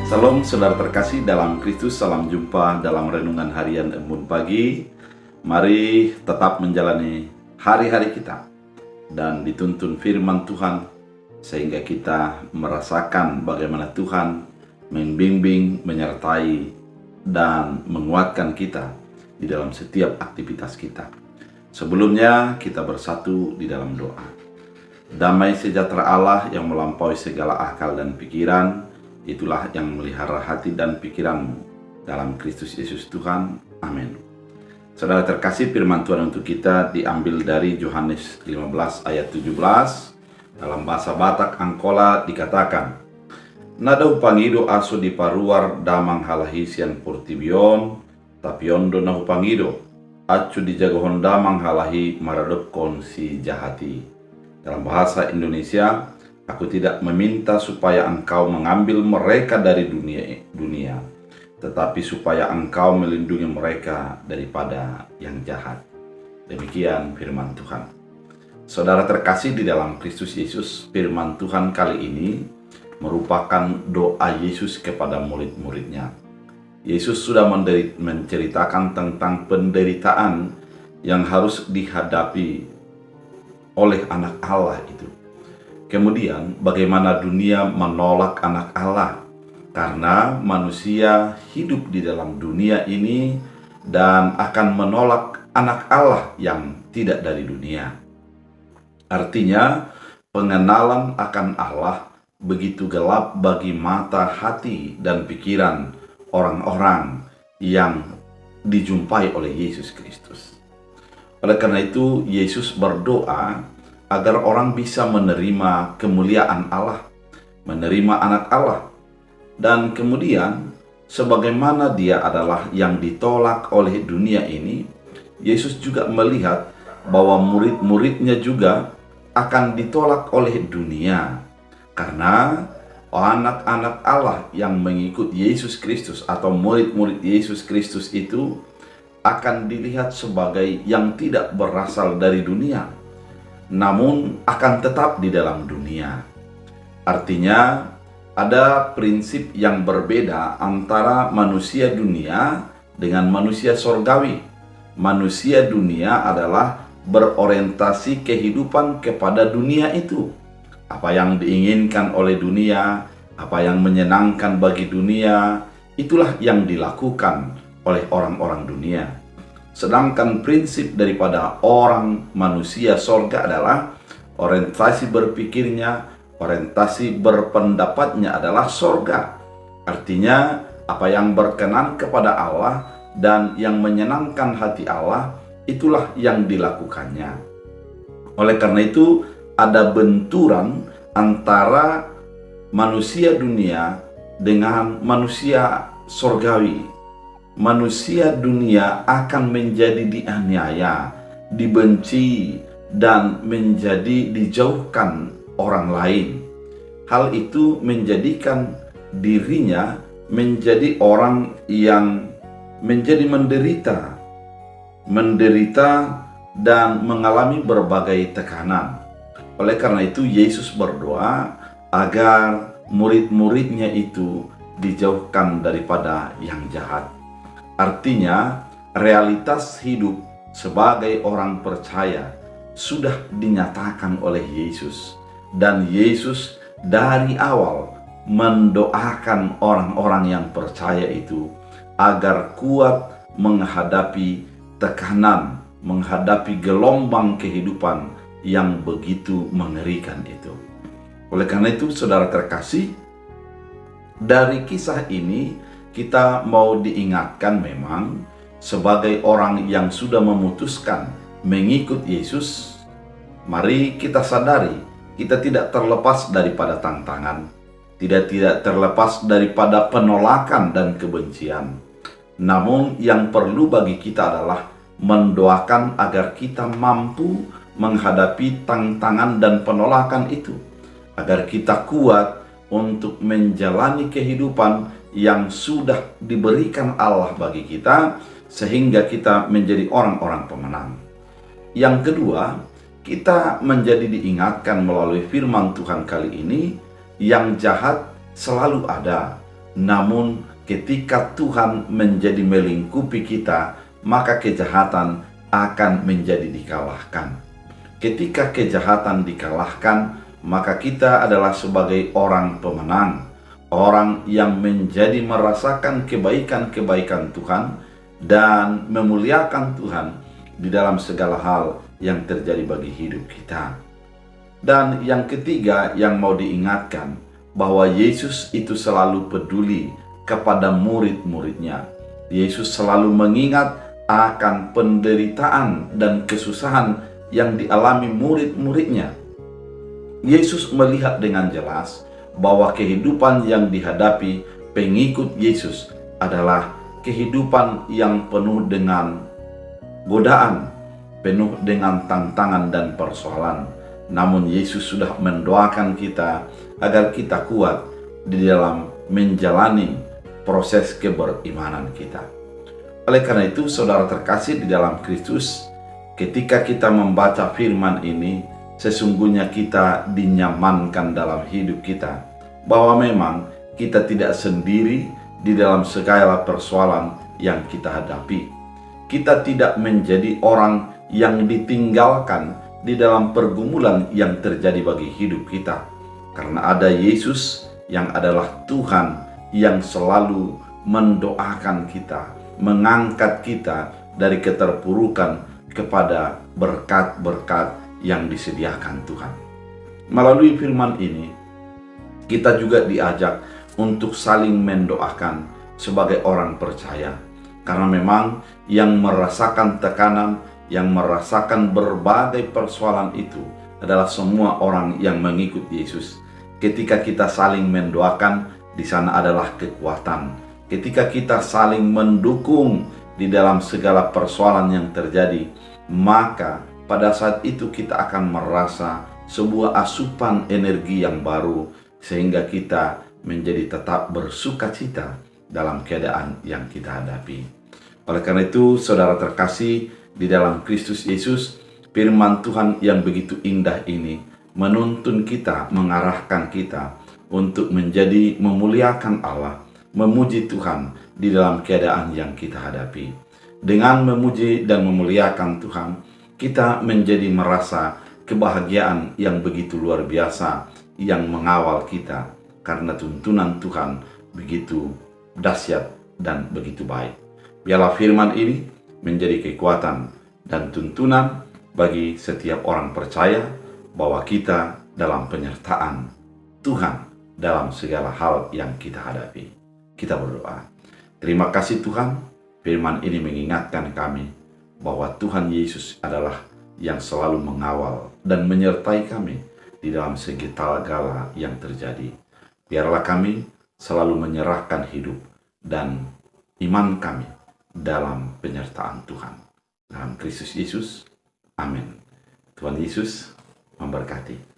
Salam saudara terkasih dalam Kristus, salam jumpa dalam renungan harian Embun Pagi. Mari tetap menjalani hari-hari kita dan dituntun firman Tuhan sehingga kita merasakan bagaimana Tuhan membimbing, menyertai, dan menguatkan kita di dalam setiap aktivitas kita. Sebelumnya kita bersatu di dalam doa. Damai sejahtera Allah yang melampaui segala akal dan pikiran, itulah yang melihara hati dan pikiranmu dalam Kristus Yesus Tuhan. Amin. Saudara terkasih, firman Tuhan untuk kita diambil dari Yohanes 15 ayat 17. Dalam bahasa Batak Angkola dikatakan, "Nadau pangido aso di paruar damang halahisian portibion, tapiondo nahu pangido, acu di jagohon damang halahi maradopkon si jahati." Dalam bahasa Indonesia, "Aku tidak meminta supaya engkau mengambil mereka dari dunia, tetapi supaya engkau melindungi mereka daripada yang jahat." Demikian firman Tuhan. Saudara terkasih di dalam Kristus Yesus, firman Tuhan kali ini merupakan doa Yesus kepada murid-muridnya. Yesus sudah menceritakan tentang penderitaan yang harus dihadapi oleh anak Allah itu. Kemudian bagaimana dunia menolak anak Allah karena manusia hidup di dalam dunia ini dan akan menolak anak Allah yang tidak dari dunia. Artinya pengenalan akan Allah begitu gelap bagi mata, hati, dan pikiran orang-orang yang dijumpai oleh Yesus Kristus. Oleh karena itu Yesus berdoa agar orang bisa menerima kemuliaan Allah, menerima anak Allah. Dan kemudian sebagaimana dia adalah yang ditolak oleh dunia ini, Yesus juga melihat bahwa murid-muridnya juga akan ditolak oleh dunia. Karena anak-anak Allah yang mengikut Yesus Kristus atau murid-murid Yesus Kristus itu akan dilihat sebagai yang tidak berasal dari dunia, namun akan tetap di dalam dunia. Artinya ada prinsip yang berbeda antara manusia dunia dengan manusia sorgawi. Manusia dunia adalah berorientasi kehidupan kepada dunia itu. Apa yang diinginkan oleh dunia, apa yang menyenangkan bagi dunia, itulah yang dilakukan oleh orang-orang dunia. Sedangkan prinsip daripada orang manusia sorga adalah orientasi berpikirnya, orientasi berpendapatnya adalah sorga. Artinya apa yang berkenan kepada Allah dan yang menyenangkan hati Allah, itulah yang dilakukannya. Oleh karena itu ada benturan antara manusia dunia dengan manusia sorgawi. Manusia dunia akan menjadi dianiaya, dibenci, dan menjadi dijauhkan orang lain. Hal itu menjadikan dirinya menjadi orang yang menjadi menderita dan mengalami berbagai tekanan. Oleh karena itu Yesus berdoa agar murid-muridnya itu dijauhkan daripada yang jahat. Artinya realitas hidup sebagai orang percaya sudah dinyatakan oleh Yesus, dan Yesus dari awal mendoakan orang-orang yang percaya itu agar kuat menghadapi tekanan, menghadapi gelombang kehidupan yang begitu mengerikan itu. Oleh karena itu saudara terkasih, dari kisah ini kita mau diingatkan memang sebagai orang yang sudah memutuskan mengikut Yesus, mari kita sadari kita tidak terlepas daripada tantangan, tidak terlepas daripada penolakan dan kebencian. Namun yang perlu bagi kita adalah mendoakan agar kita mampu menghadapi tantangan dan penolakan itu, agar kita kuat untuk menjalani kehidupan yang sudah diberikan Allah bagi kita, sehingga kita menjadi orang-orang pemenang. Yang kedua, kita menjadi diingatkan melalui firman Tuhan kali ini, yang jahat selalu ada, Namun ketika Tuhan menjadi melingkupi kita, maka kejahatan akan menjadi dikalahkan. Ketika kejahatan dikalahkan, maka kita adalah sebagai orang pemenang, orang yang menjadi merasakan kebaikan-kebaikan Tuhan dan memuliakan Tuhan di dalam segala hal yang terjadi bagi hidup kita. Dan yang ketiga yang mau diingatkan, bahwa Yesus itu selalu peduli kepada murid-muridnya. Yesus selalu mengingat akan penderitaan dan kesusahan yang dialami murid-muridnya. Yesus melihat dengan jelas bahwa kehidupan yang dihadapi pengikut Yesus adalah kehidupan yang penuh dengan godaan, penuh dengan tantangan dan persoalan. Namun Yesus sudah mendoakan kita agar kita kuat di dalam menjalani proses keberimanan kita. Oleh karena itu, saudara terkasih di dalam Kristus, ketika kita membaca firman ini, sesungguhnya kita dinyamankan dalam hidup kita, bahwa memang kita tidak sendiri di dalam segala persoalan yang kita hadapi. Kita tidak menjadi orang yang ditinggalkan di dalam pergumulan yang terjadi bagi hidup kita, karena ada Yesus yang adalah Tuhan yang selalu mendoakan kita, mengangkat kita dari keterpurukan kepada berkat-berkat yang disediakan Tuhan. Melalui firman ini, kita juga diajak untuk saling mendoakan sebagai orang percaya, karena memang yang merasakan tekanan, yang merasakan berbagai persoalan itu adalah semua orang yang mengikut Yesus. Ketika kita saling mendoakan, di sana adalah kekuatan. Ketika kita saling mendukung di dalam segala persoalan yang terjadi, maka pada saat itu kita akan merasa sebuah asupan energi yang baru, sehingga kita menjadi tetap bersuka cita dalam keadaan yang kita hadapi. Oleh karena itu, saudara terkasih di dalam Kristus Yesus, firman Tuhan yang begitu indah ini menuntun kita, mengarahkan kita untuk menjadi memuliakan Allah, memuji Tuhan di dalam keadaan yang kita hadapi. Dengan memuji dan memuliakan Tuhan, kita menjadi merasa kebahagiaan yang begitu luar biasa yang mengawal kita, karena tuntunan Tuhan begitu dahsyat dan begitu baik. Biarlah firman ini menjadi kekuatan dan tuntunan bagi setiap orang percaya bahwa kita dalam penyertaan Tuhan dalam segala hal yang kita hadapi. Kita berdoa. Terima kasih Tuhan, firman ini mengingatkan kami bahwa Tuhan Yesus adalah yang selalu mengawal dan menyertai kami di dalam segala yang terjadi. Biarlah kami selalu menyerahkan hidup dan iman kami dalam penyertaan Tuhan. Dalam Kristus Yesus, amin. Tuhan Yesus memberkati.